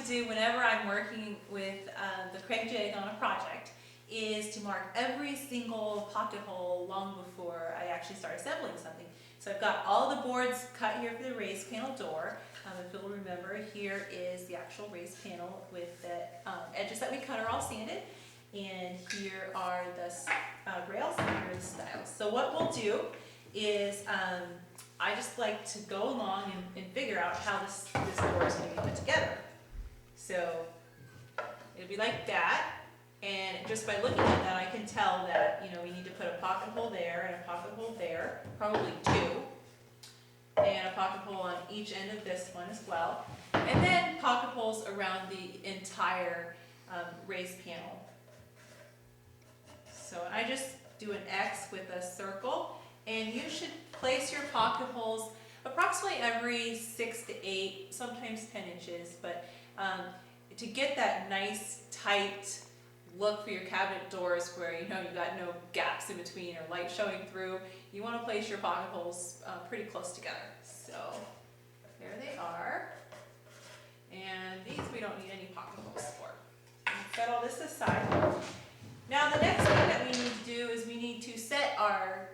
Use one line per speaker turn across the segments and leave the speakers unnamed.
to do whenever I'm working with the Kreg Jig on a project is to mark every single pocket hole long before I actually start assembling something. So I've got all the boards cut here for the raised panel door. If you'll remember, here is the actual raised panel with the edges that we cut are all sanded. And here are the rails and here are the stiles. So what we'll do is I just like to go along and figure out how this door is going to be put together. So it'll be like that. And just by looking at that, I can tell that, you know, we need to put a pocket hole there and a pocket hole there, probably two, and a pocket hole on each end of this one as well. And then pocket holes around the entire raised panel. So I just do an X with a circle, and you should place your pocket holes approximately every 6 to 8, sometimes 10 inches, but to get that nice, tight look for your cabinet doors where you know you got no gaps in between or light showing through, you want to place your pocket holes pretty close together. So there they are. And these we don't need any pocket holes for. Set all this aside. Now the next thing that we need to do is we need to set our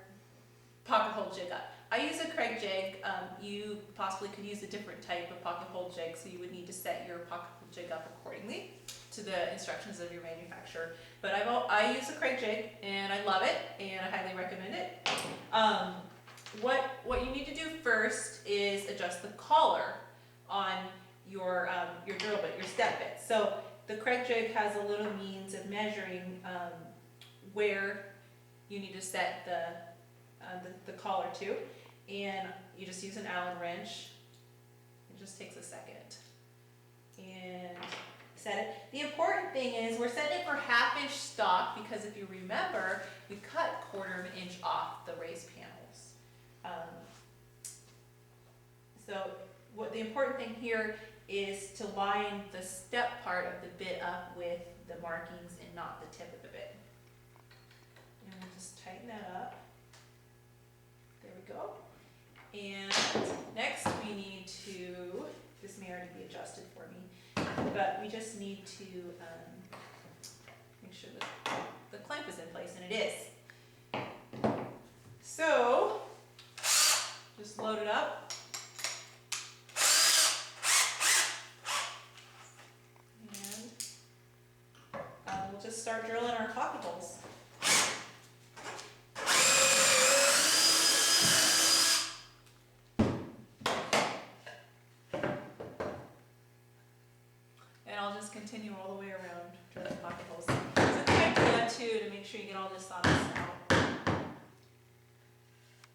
pocket hole jig up. I use a Kreg Jig. You possibly could use a different type of pocket hole jig, so you would need to set your pocket hole jig up accordingly to the instructions of your manufacturer. But I use a Kreg Jig and I love it and I highly recommend it. What you need to do first is adjust the collar on your drill bit, your step bit. So the Kreg Jig has a little means of measuring where you need to set the collar to, and you just use an Allen wrench. It just takes a second. And set it. The important thing is we're setting it for 1/2 inch stock because if you remember, we cut 1/4 inch off the raised panels. So what the important thing here is to line the step part of the bit up with the markings and not the tip of the bit. And we'll just tighten that up. There we go. And next we need to, this may already be adjusted for me, but we just need to make sure that the clamp is in place, and it is. So just load it up. And we'll just start drilling our pocket holes. And I'll just continue all the way around drilling pocket holes. So it's a good idea too to make sure you get all this on the snout.